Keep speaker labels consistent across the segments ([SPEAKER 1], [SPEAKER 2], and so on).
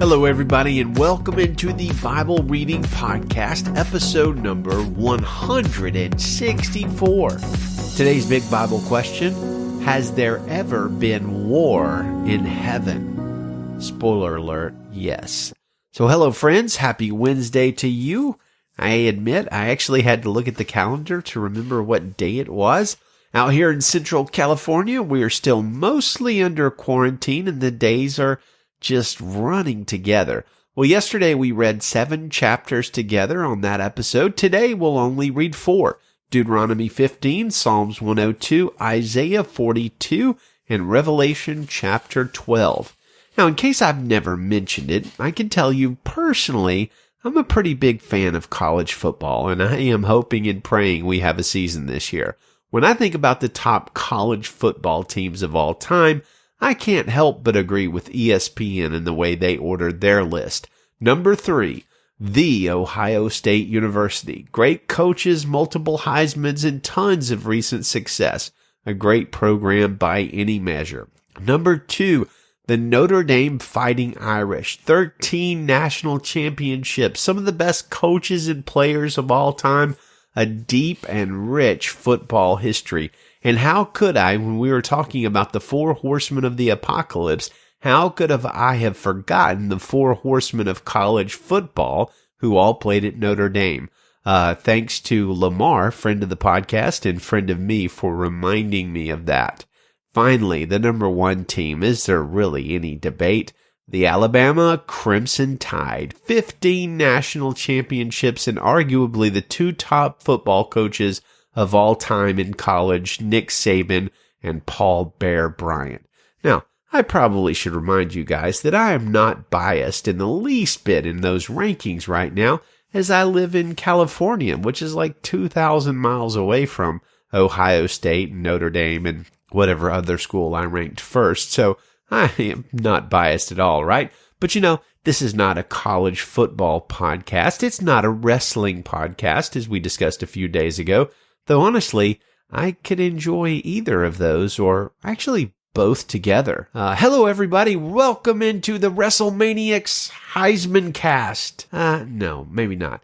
[SPEAKER 1] Hello, everybody, and welcome into the Bible Reading Podcast, episode number 164. Today's big Bible question: has there ever been war in heaven? Spoiler alert, yes. So hello, friends. Happy Wednesday to you. I admit I actually had to look at the calendar to remember what day it was. Out here in Central California, we are still mostly under quarantine, and the days are just running together. Well, yesterday we read 7 chapters together on that episode. Today we'll only read 4. Deuteronomy 15, Psalms 102, Isaiah 42, and Revelation chapter 12. Now, in case I've never mentioned it, I can tell you personally, I'm a pretty big fan of college football, and I am hoping and praying we have a season this year. When I think about the top college football teams of all time, I can't help but agree with ESPN in the way they ordered their list. Number 3, The Ohio State University. Great coaches, multiple Heismans, and tons of recent success. A great program by any measure. Number 2, the Notre Dame Fighting Irish. 13 national championships. Some of the best coaches and players of all time. A deep and rich football history. And how could I, when we were talking about the 4 horsemen of the apocalypse, how could I have forgotten the 4 horsemen of college football who all played at Notre Dame? Thanks to Lamar, friend of the podcast and friend of me, for reminding me of that. Finally, the number 1 team. Is there really any debate? The Alabama Crimson Tide. 15 national championships and arguably the 2 top football coaches of all time in college, Nick Saban and Paul Bear Bryant. Now, I probably should remind you guys that I am not biased in the least bit in those rankings right now, as I live in California, which is like 2,000 miles away from Ohio State and Notre Dame and whatever other school I ranked first. So I am not biased at all, right? But this is not a college football podcast. It's not a wrestling podcast, as we discussed a few days ago. Though honestly, I could enjoy either of those, or actually both together. Hello, everybody. Welcome into the WrestleManiacs Heisman cast. No, maybe not.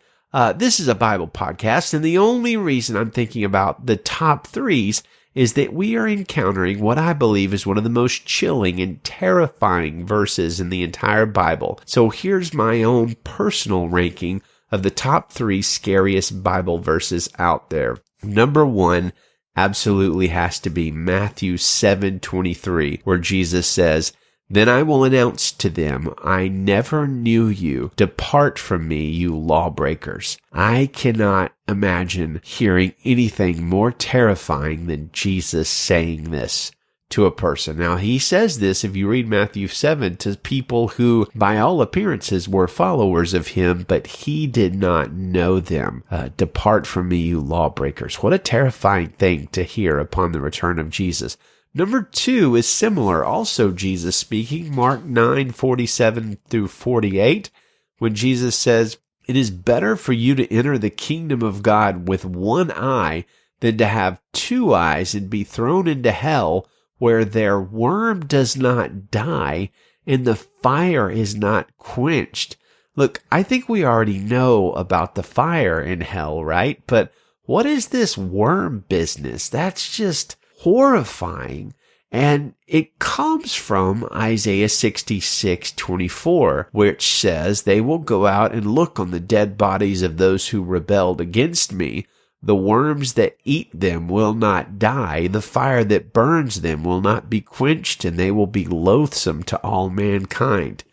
[SPEAKER 1] This is a Bible podcast, and the only reason I'm thinking about the top 3s is that we are encountering what I believe is one of the most chilling and terrifying verses in the entire Bible. So here's my own personal ranking of the top 3 scariest Bible verses out there. Number 1 absolutely has to be Matthew 7:23, where Jesus says, "Then I will announce to them, I never knew you. Depart from me, you lawbreakers." I cannot imagine hearing anything more terrifying than Jesus saying this to a person. Now, he says this, if you read Matthew 7, to people who, by all appearances, were followers of him, but he did not know them. Depart from me, you lawbreakers. What a terrifying thing to hear upon the return of Jesus. Number 2 is similar, also Jesus speaking, Mark 9:47 through 48, when Jesus says, "It is better for you to enter the kingdom of God with 1 eye than to have 2 eyes and be thrown into hell, where their worm does not die and the fire is not quenched." Look, I think we already know about the fire in hell, right? But what is this worm business? That's just horrifying. And it comes from Isaiah 66:24, which says, "They will go out and look on the dead bodies of those who rebelled against me. The worms that eat them will not die. The fire that burns them will not be quenched, and they will be loathsome to all mankind."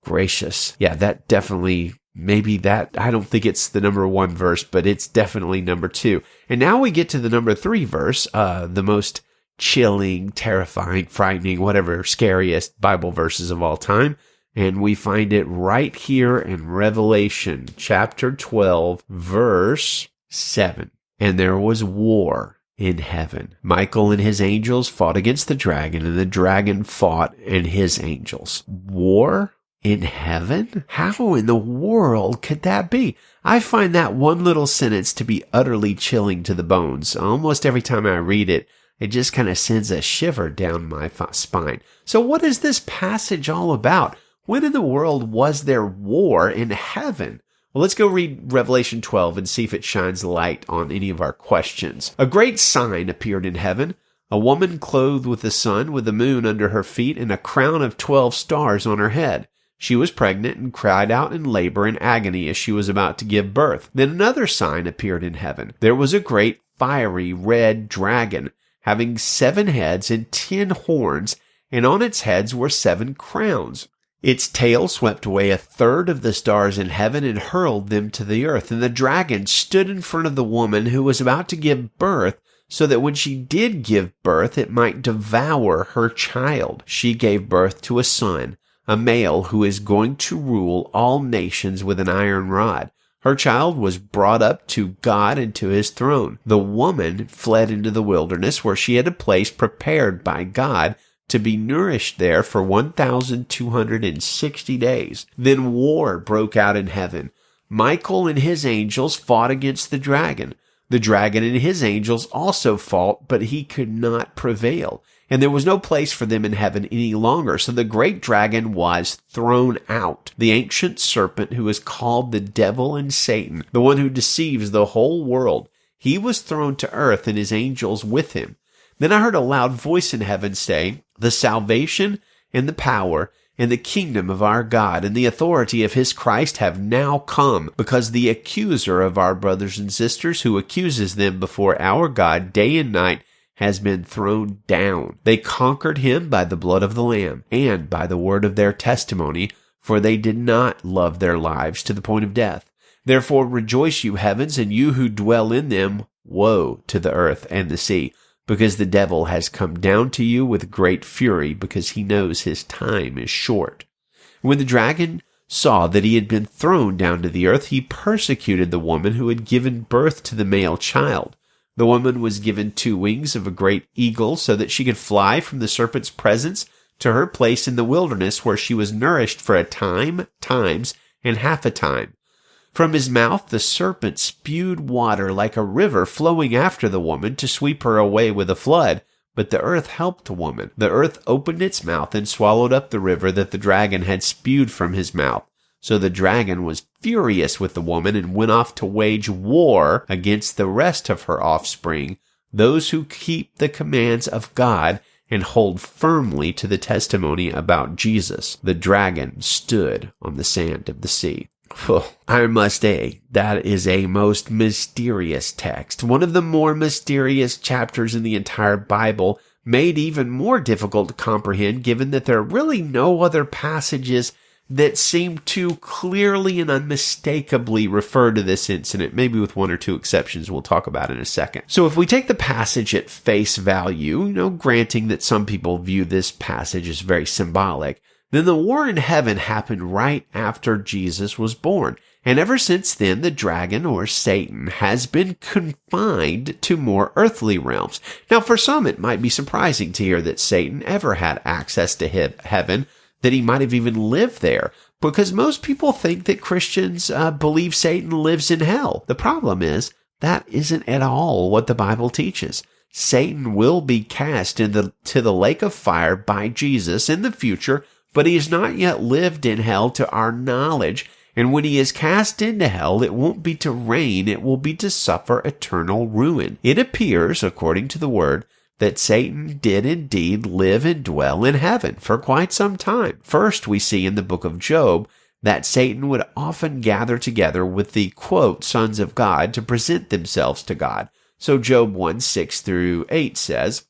[SPEAKER 1] Gracious. Yeah, that definitely, I don't think it's the number 1 verse, but it's definitely number 2. And now we get to the number 3 verse, the most chilling, terrifying, frightening, whatever, scariest Bible verses of all time. And we find it right here in Revelation chapter 12, verse 7. "And there was war in heaven. Michael and his angels fought against the dragon, and the dragon fought and his angels." War in heaven? How in the world could that be? I find that one little sentence to be utterly chilling to the bones. Almost every time I read it, it just kind of sends a shiver down my spine. So what is this passage all about? When in the world was there war in heaven? Well, let's go read Revelation 12 and see if it shines light on any of our questions. A great sign appeared in heaven, a woman clothed with the sun, with the moon under her feet, and a crown of 12 stars on her head. She was pregnant and cried out in labor and agony as she was about to give birth. Then another sign appeared in heaven. There was a great fiery red dragon, having 7 heads and 10 horns, and on its heads were 7 crowns. Its tail swept away a third of the stars in heaven and hurled them to the earth. And the dragon stood in front of the woman who was about to give birth, so that when she did give birth, it might devour her child. She gave birth to a son, a male who is going to rule all nations with an iron rod. Her child was brought up to God and to his throne. The woman fled into the wilderness, where she had a place prepared by God to be nourished there for 1,260 days. Then war broke out in heaven. Michael and his angels fought against the dragon. The dragon and his angels also fought, but he could not prevail. And there was no place for them in heaven any longer. So the great dragon was thrown out, the ancient serpent who is called the devil and Satan, the one who deceives the whole world. He was thrown to earth and his angels with him. Then I heard a loud voice in heaven say, "The salvation and the power and the kingdom of our God and the authority of his Christ have now come, because the accuser of our brothers and sisters, who accuses them before our God day and night, has been thrown down. They conquered him by the blood of the Lamb and by the word of their testimony, for they did not love their lives to the point of death. Therefore rejoice, you heavens, and you who dwell in them. Woe to the earth and the sea, because the devil has come down to you with great fury, because he knows his time is short." When the dragon saw that he had been thrown down to the earth, he persecuted the woman who had given birth to the male child. The woman was given 2 wings of a great eagle, so that she could fly from the serpent's presence to her place in the wilderness, where she was nourished for a time, times, and half a time. From his mouth the serpent spewed water like a river, flowing after the woman to sweep her away with a flood. But the earth helped the woman. The earth opened its mouth and swallowed up the river that the dragon had spewed from his mouth. So the dragon was furious with the woman and went off to wage war against the rest of her offspring, those who keep the commands of God and hold firmly to the testimony about Jesus. The dragon stood on the sand of the sea. Well, I must say, that is a most mysterious text. One of the more mysterious chapters in the entire Bible, made even more difficult to comprehend, given that there are really no other passages that seem to clearly and unmistakably refer to this incident, maybe with 1 or 2 exceptions we'll talk about in a second. So if we take the passage at face value, granting that some people view this passage as very symbolic, then the war in heaven happened right after Jesus was born. And ever since then, the dragon, or Satan, has been confined to more earthly realms. Now, for some, it might be surprising to hear that Satan ever had access to heaven, that he might have even lived there, because most people think that Christians believe Satan lives in hell. The problem is, that isn't at all what the Bible teaches. Satan will be cast to the lake of fire by Jesus in the future, but he has not yet lived in hell to our knowledge, and when he is cast into hell, it won't be to reign, it will be to suffer eternal ruin. It appears, according to the word, that Satan did indeed live and dwell in heaven for quite some time. First, we see in the book of Job that Satan would often gather together with the, quote, sons of God to present themselves to God. So Job 1:6-8 says,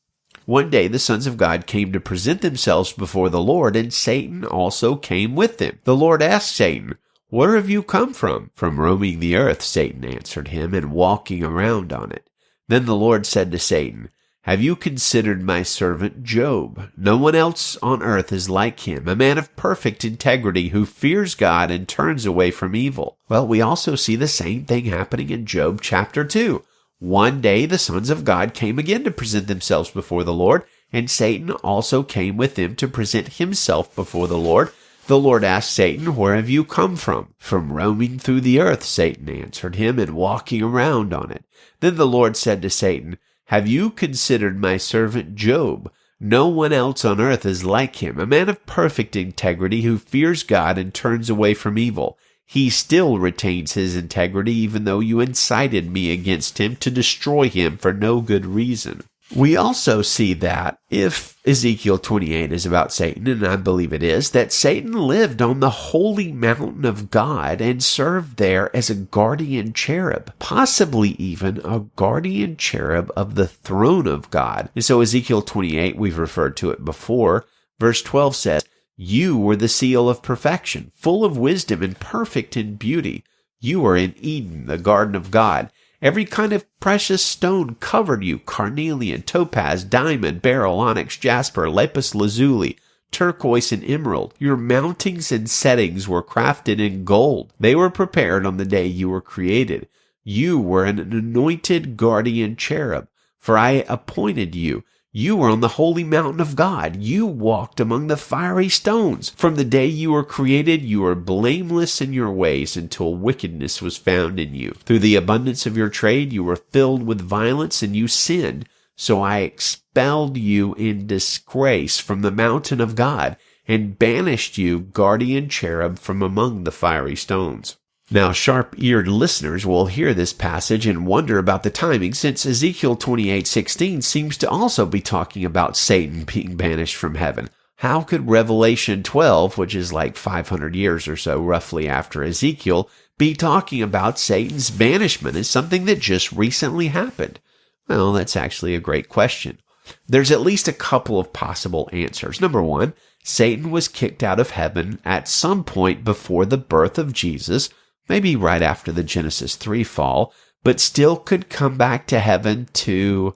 [SPEAKER 1] "One day the sons of God came to present themselves before the Lord, and Satan also came with them. The Lord asked Satan, 'Where have you come from?' 'From roaming the earth,' Satan answered him, 'and walking around on it.' Then the Lord said to Satan, 'Have you considered my servant Job? No one else on earth is like him, a man of perfect integrity who fears God and turns away from evil.'" Well, we also see the same thing happening in Job chapter 2. One day the sons of God came again to present themselves before the Lord, and Satan also came with them to present himself before the Lord. The Lord asked Satan, "Where have you come from?" "From roaming through the earth," Satan answered him, "and walking around on it." Then the Lord said to Satan, "Have you considered my servant Job? No one else on earth is like him, a man of perfect integrity who fears God and turns away from evil. He still retains his integrity even though you incited me against him to destroy him for no good reason. We also see that if Ezekiel 28 is about Satan, and I believe it is, that Satan lived on the holy mountain of God and served there as a guardian cherub, possibly even a guardian cherub of the throne of God. And so Ezekiel 28, we've referred to it before, verse 12 says, "You were the seal of perfection, full of wisdom and perfect in beauty. You were in Eden, the garden of God. Every kind of precious stone covered you: carnelian, topaz, diamond, beryl, onyx, jasper, lapis lazuli, turquoise, and emerald. Your mountings and settings were crafted in gold. They were prepared on the day you were created. You were an anointed guardian cherub, for I appointed you. You were on the holy mountain of God. You walked among the fiery stones. From the day you were created, you were blameless in your ways until wickedness was found in you. Through the abundance of your trade, you were filled with violence and you sinned. So I expelled you in disgrace from the mountain of God and banished you, guardian cherub, from among the fiery stones." Now, sharp-eared listeners will hear this passage and wonder about the timing, since Ezekiel 28:16 seems to also be talking about Satan being banished from heaven. How could Revelation 12, which is like 500 years or so roughly after Ezekiel, be talking about Satan's banishment as something that just recently happened? Well, that's actually a great question. There's at least a couple of possible answers. Number one, Satan was kicked out of heaven at some point before the birth of Jesus, maybe right after the Genesis 3 fall, but still could come back to heaven to,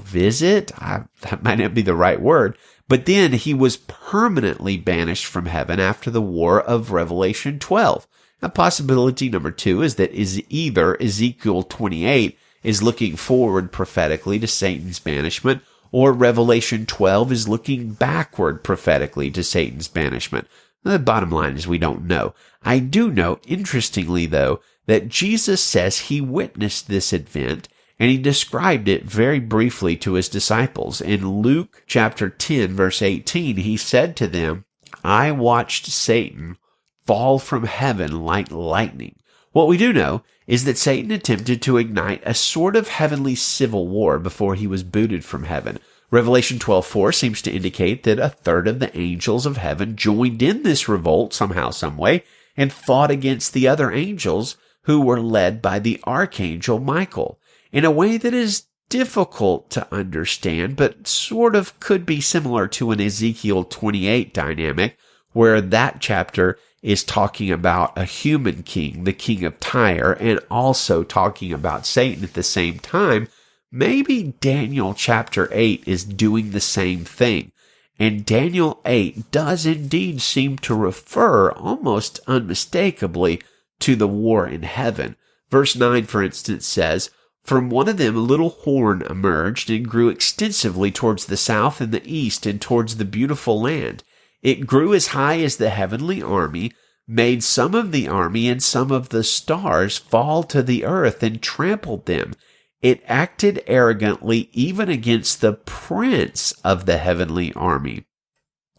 [SPEAKER 1] visit? That might not be the right word. But then he was permanently banished from heaven after the war of Revelation 12. Now, possibility number two is that either Ezekiel 28 is looking forward prophetically to Satan's banishment, or Revelation 12 is looking backward prophetically to Satan's banishment. The bottom line is we don't know. I do know, interestingly though, that Jesus says he witnessed this event and he described it very briefly to his disciples. In Luke chapter 10, verse 18, he said to them, "I watched Satan fall from heaven like lightning." What we do know is that Satan attempted to ignite a sort of heavenly civil war before he was booted from heaven. Revelation 12:4 seems to indicate that a third of the angels of heaven joined in this revolt somehow, some way, and fought against the other angels who were led by the archangel Michael in a way that is difficult to understand, but sort of could be similar to an Ezekiel 28 dynamic, where that chapter is talking about a human king, the king of Tyre, and also talking about Satan at the same time. Maybe Daniel chapter 8 is doing the same thing. And Daniel 8 does indeed seem to refer almost unmistakably to the war in heaven. Verse 9, for instance, says, "From one of them a little horn emerged and grew extensively towards the south and the east and towards the beautiful land. It grew as high as the heavenly army, made some of the army and some of the stars fall to the earth and trampled them. It acted arrogantly even against the prince of the heavenly army.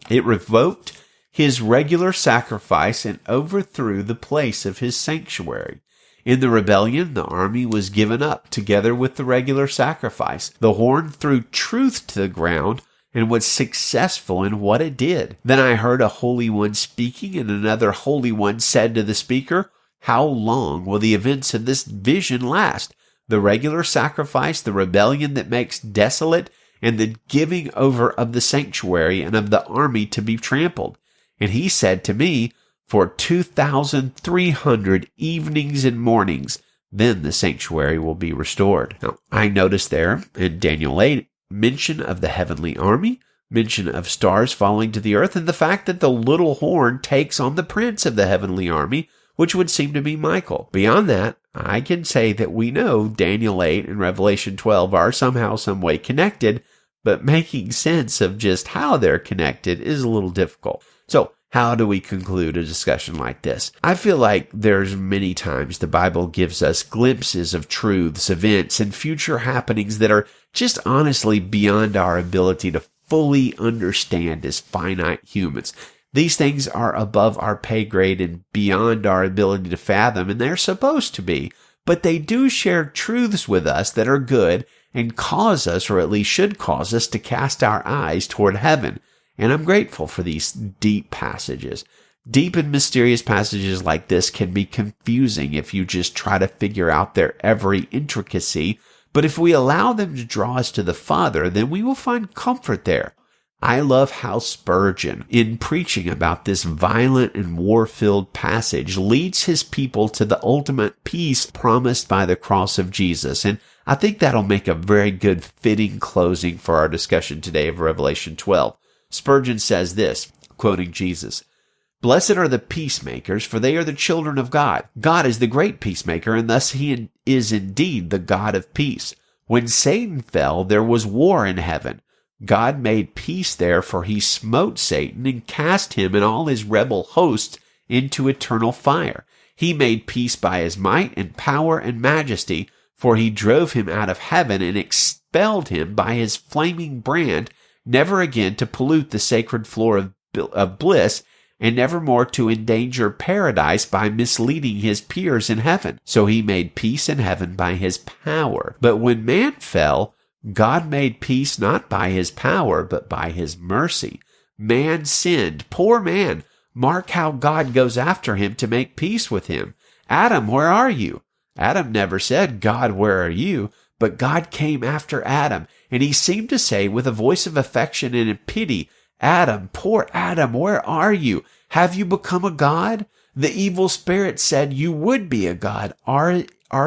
[SPEAKER 1] It revoked his regular sacrifice and overthrew the place of his sanctuary. In the rebellion, the army was given up together with the regular sacrifice. The horn threw truth to the ground and was successful in what it did. Then I heard a holy one speaking, and another holy one said to the speaker, 'How long will the events of this vision last? The regular sacrifice, the rebellion that makes desolate, and the giving over of the sanctuary and of the army to be trampled.' And he said to me, 'For 2,300 evenings and mornings, then the sanctuary will be restored.'" Now, I noticed there in Daniel 8, mention of the heavenly army, mention of stars falling to the earth, and the fact that the little horn takes on the prince of the heavenly army, which would seem to be Michael. Beyond that, I can say that we know Daniel 8 and Revelation 12 are somehow, some way connected, but making sense of just how they're connected is a little difficult. So, how do we conclude a discussion like this? I feel like there's many times the Bible gives us glimpses of truths, events, and future happenings that are just honestly beyond our ability to fully understand as finite humans. These things are above our pay grade and beyond our ability to fathom, and they're supposed to be. But they do share truths with us that are good and cause us, or at least should cause us, to cast our eyes toward heaven. And I'm grateful for these deep passages. Deep and mysterious passages like this can be confusing if you just try to figure out their every intricacy. But if we allow them to draw us to the Father, then we will find comfort there. I love how Spurgeon, in preaching about this violent and war-filled passage, leads his people to the ultimate peace promised by the cross of Jesus. And I think that'll make a very good fitting closing for our discussion today of Revelation 12. Spurgeon says this, quoting Jesus, "Blessed are the peacemakers, for they are the children of God. God is the great peacemaker, and thus he is indeed the God of peace. When Satan fell, there was war in heaven. God made peace there, for he smote Satan and cast him and all his rebel hosts into eternal fire. He made peace by his might and power and majesty, for he drove him out of heaven and expelled him by his flaming brand, never again to pollute the sacred floor of bliss, and nevermore to endanger paradise by misleading his peers in heaven. So he made peace in heaven by his power. But when man fell, God made peace not by his power, but by his mercy. Man sinned. Poor man. Mark how God goes after him to make peace with him. Adam, where are you? Adam never said, God, where are you? But God came after Adam, and he seemed to say with a voice of affection and pity, Adam, poor Adam, where are you? Have you become a god? The evil spirit said you would be a god. Are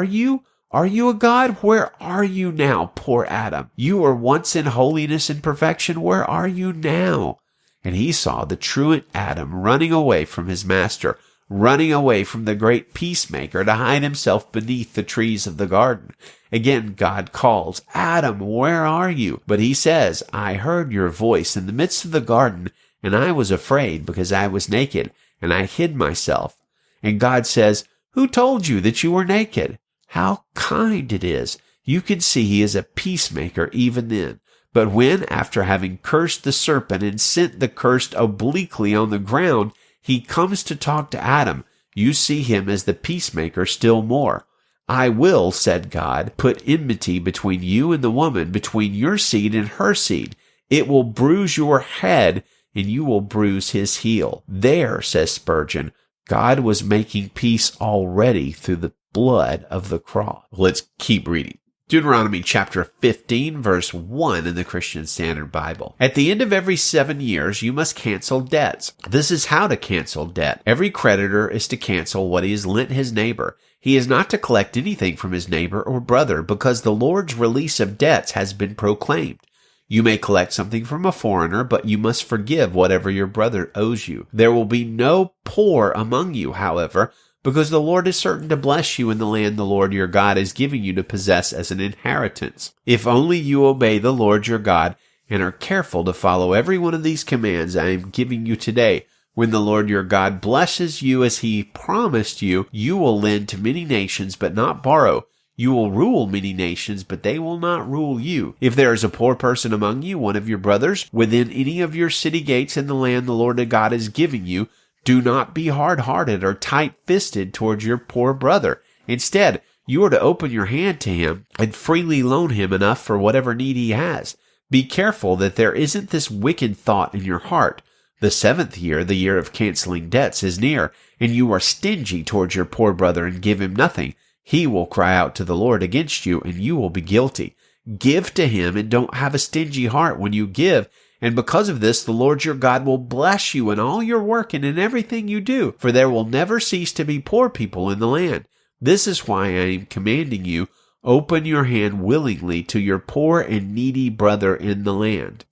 [SPEAKER 1] you? Are you a god? Where are you now, poor Adam? You were once in holiness and perfection. Where are you now? And he saw the truant Adam running away from his master, running away from the great peacemaker to hide himself beneath the trees of the garden. Again, God calls, Adam, where are you? But he says, I heard your voice in the midst of the garden, and I was afraid because I was naked, and I hid myself. And God says, who told you that you were naked? How kind it is. You can see he is a peacemaker even then. But when, after having cursed the serpent and sent the curse obliquely on the ground, he comes to talk to Adam, you see him as the peacemaker still more. I will, said God, put enmity between you and the woman, between your seed and her seed. It will bruise your head, and you will bruise his heel. There, says Spurgeon, God was making peace already through the blood of the cross. Let's keep reading. Deuteronomy chapter 15, verse 1 in the Christian Standard Bible. At the end of every 7 years, you must cancel debts. This is how to cancel debt. Every creditor is to cancel what he has lent his neighbor. He is not to collect anything from his neighbor or brother, because the Lord's release of debts has been proclaimed. You may collect something from a foreigner, but you must forgive whatever your brother owes you. There will be no poor among you, however, because the Lord is certain to bless you in the land the Lord your God is giving you to possess as an inheritance. If only you obey the Lord your God and are careful to follow every one of these commands I am giving you today, when the Lord your God blesses you as he promised you, you will lend to many nations but not borrow. You will rule many nations, but they will not rule you. If there is a poor person among you, one of your brothers, within any of your city gates in the land the Lord God is giving you, do not be hard-hearted or tight-fisted towards your poor brother. Instead, you are to open your hand to him and freely loan him enough for whatever need he has. Be careful that there isn't this wicked thought in your heart. The 7th year, the year of canceling debts, is near, and you are stingy towards your poor brother and give him nothing. He will cry out to the Lord against you, and you will be guilty. Give to him, and don't have a stingy heart when you give. And because of this, the Lord your God will bless you in all your work and in everything you do, for there will never cease to be poor people in the land. This is why I am commanding you, open your hand willingly to your poor and needy brother in the land.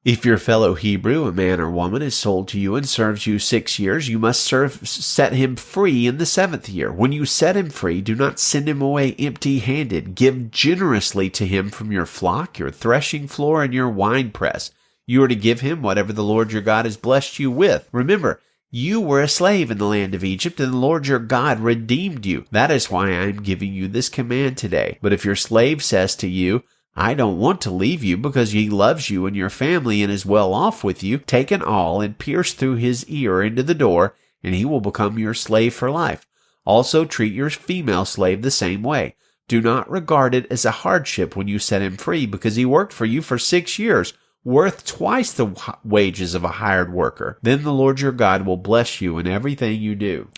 [SPEAKER 1] If your fellow Hebrew, a man or woman, is sold to you and serves you 6 years, you must set him free in the 7th year. When you set him free, do not send him away empty-handed. Give generously to him from your flock, your threshing floor, and your winepress. You are to give him whatever the Lord your God has blessed you with. Remember, you were a slave in the land of Egypt, and the Lord your God redeemed you. That is why I am giving you this command today. But if your slave says to you, I don't want to leave you because he loves you and your family and is well off with you. Take an awl and pierce through his ear into the door, and he will become your slave for life. Also treat your female slave the same way. Do not regard it as a hardship when you set him free, because he worked for you for 6 years, worth twice the wages of a hired worker. Then the Lord your God will bless you in everything you do.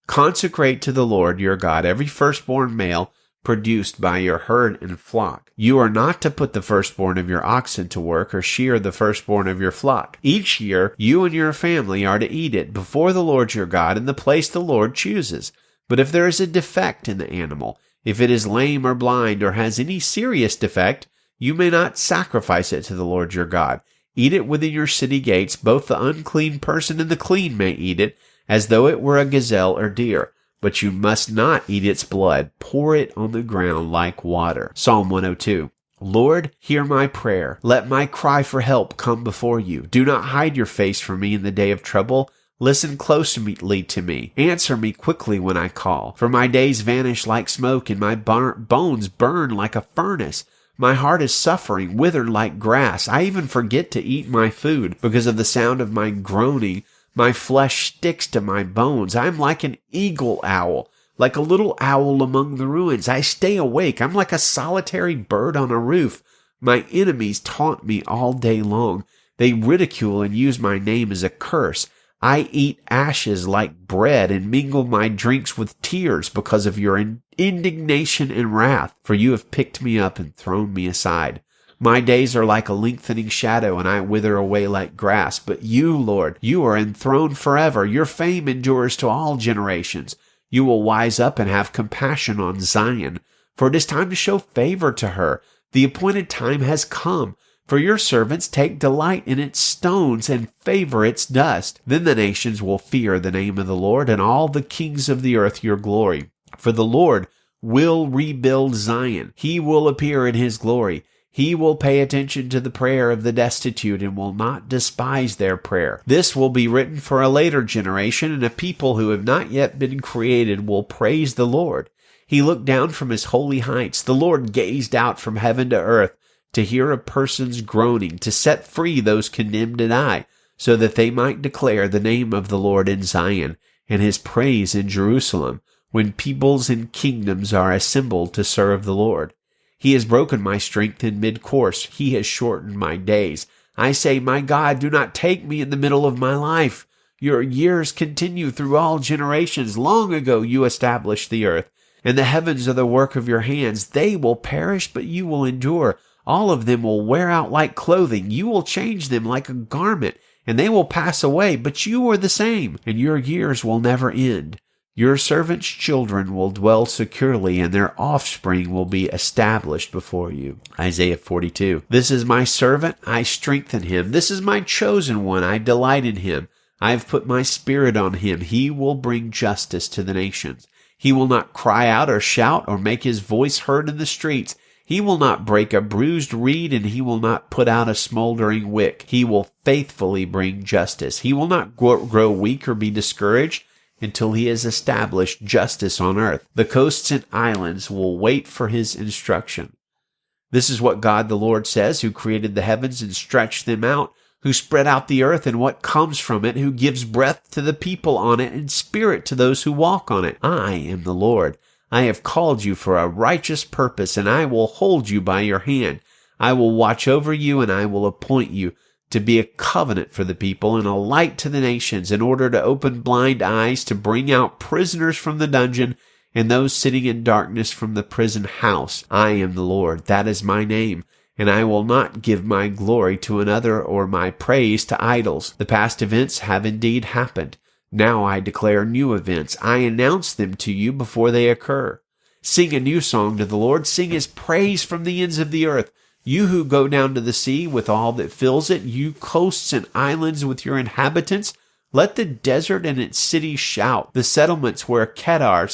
[SPEAKER 1] Consecrate to the Lord your God every firstborn male produced by your herd and flock. You are not to put the firstborn of your oxen to work or shear the firstborn of your flock. Each year you and your family are to eat it before the Lord your God in the place the Lord chooses. But if there is a defect in the animal, if it is lame or blind or has any serious defect, you may not sacrifice it to the Lord your God. Eat it within your city gates. Both the unclean person and the clean may eat it, as though it were a gazelle or deer. But you must not eat its blood. Pour it on the ground like water. Psalm 102. Lord, hear my prayer. Let my cry for help come before you. Do not hide your face from me in the day of trouble. Listen closely to me. Answer me quickly when I call. For my days vanish like smoke, and my bones burn like a furnace. My heart is suffering, withered like grass. I even forget to eat my food because of the sound of my groaning. My flesh sticks to my bones. I am like an eagle owl, like a little owl among the ruins. I stay awake. I'm like a solitary bird on a roof. My enemies taunt me all day long. They ridicule and use my name as a curse. I eat ashes like bread and mingle my drinks with tears because of your indignation and wrath, for you have picked me up and thrown me aside. My days are like a lengthening shadow, and I wither away like grass. But you, Lord, you are enthroned forever. Your fame endures to all generations. You will wise up and have compassion on Zion, for it is time to show favor to her. The appointed time has come. For your servants take delight in its stones and favor its dust. Then the nations will fear the name of the Lord, and all the kings of the earth your glory. For the Lord will rebuild Zion. He will appear in his glory. He will pay attention to the prayer of the destitute and will not despise their prayer. This will be written for a later generation, and a people who have not yet been created will praise the Lord. He looked down from his holy heights. The Lord gazed out from heaven to earth to hear a person's groaning, to set free those condemned to die, so that they might declare the name of the Lord in Zion and his praise in Jerusalem, when peoples and kingdoms are assembled to serve the Lord. He has broken my strength in mid-course. He has shortened my days. I say, my God, do not take me in the middle of my life. Your years continue through all generations. Long ago you established the earth, and the heavens are the work of your hands. They will perish, but you will endure. All of them will wear out like clothing. You will change them like a garment, and they will pass away, but you are the same, and your years will never end. Your servants' children will dwell securely, and their offspring will be established before you. Isaiah 42. This is my servant, I strengthen him. This is my chosen one, I delight in him. I have put my spirit on him. He will bring justice to the nations. He will not cry out or shout or make his voice heard in the streets. He will not break a bruised reed, and he will not put out a smoldering wick. He will faithfully bring justice. He will not grow weak or be discouraged until he has established justice on earth. The coasts and islands will wait for his instruction. This is what God the Lord says, who created the heavens and stretched them out, who spread out the earth and what comes from it, who gives breath to the people on it and spirit to those who walk on it. I am the Lord. I have called you for a righteous purpose, and I will hold you by your hand. I will watch over you, and I will appoint you to be a covenant for the people and a light to the nations, in order to open blind eyes, to bring out prisoners from the dungeon and those sitting in darkness from the prison house. I am the Lord. That is my name. And I will not give my glory to another or my praise to idols. The past events have indeed happened. Now I declare new events. I announce them to you before they occur. Sing a new song to the Lord. Sing his praise from the ends of the earth. You who go down to the sea with all that fills it, you coasts and islands with your inhabitants, let the desert and its cities shout. The settlements where Kedar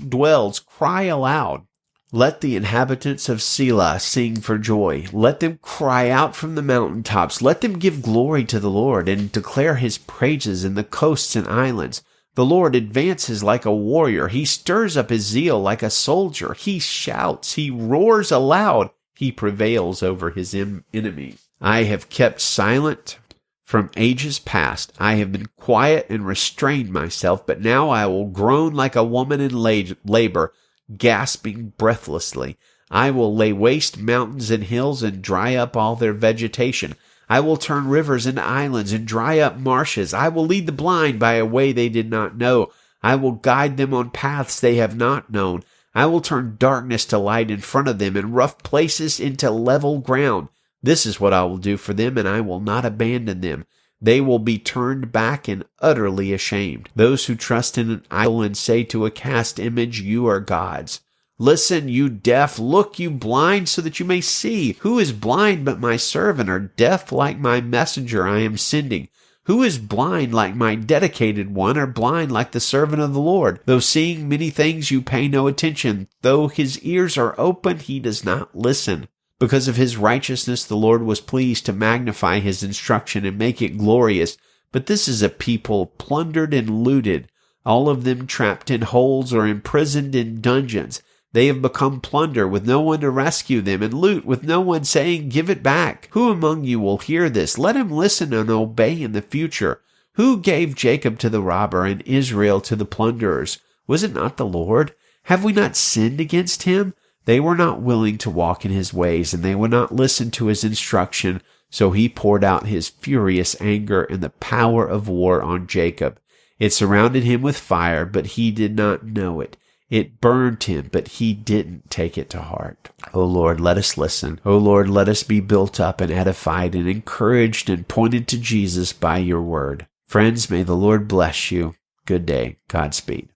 [SPEAKER 1] dwells cry aloud. Let the inhabitants of Selah sing for joy. Let them cry out from the mountaintops. Let them give glory to the Lord and declare his praises in the coasts and islands. The Lord advances like a warrior. He stirs up his zeal like a soldier. He shouts. He roars aloud. He prevails over his enemies. I have kept silent from ages past. I have been quiet and restrained myself, but now I will groan like a woman in labor, gasping breathlessly. I will lay waste mountains and hills and dry up all their vegetation. I will turn rivers into islands and dry up marshes. I will lead the blind by a way they did not know. I will guide them on paths they have not known. I will turn darkness to light in front of them and rough places into level ground. This is what I will do for them, and I will not abandon them. They will be turned back and utterly ashamed. Those who trust in an idol and say to a cast image, "You are gods." Listen, you deaf, look, you blind, so that you may see. Who is blind but my servant, or deaf like my messenger I am sending? Who is blind like my dedicated one, or blind like the servant of the Lord? Though seeing many things, you pay no attention. Though his ears are open, he does not listen. Because of his righteousness, the Lord was pleased to magnify his instruction and make it glorious. But this is a people plundered and looted, all of them trapped in holes or imprisoned in dungeons. They have become plunder with no one to rescue them, and loot with no one saying, "Give it back." Who among you will hear this? Let him listen and obey in the future. Who gave Jacob to the robber and Israel to the plunderers? Was it not the Lord? Have we not sinned against him? They were not willing to walk in his ways, and they would not listen to his instruction. So he poured out his furious anger and the power of war on Jacob. It surrounded him with fire, but he did not know it. It burned him, but he didn't take it to heart. O Lord, let us listen. O Lord, let us be built up and edified and encouraged and pointed to Jesus by your word. Friends, may the Lord bless you. Good day. Godspeed.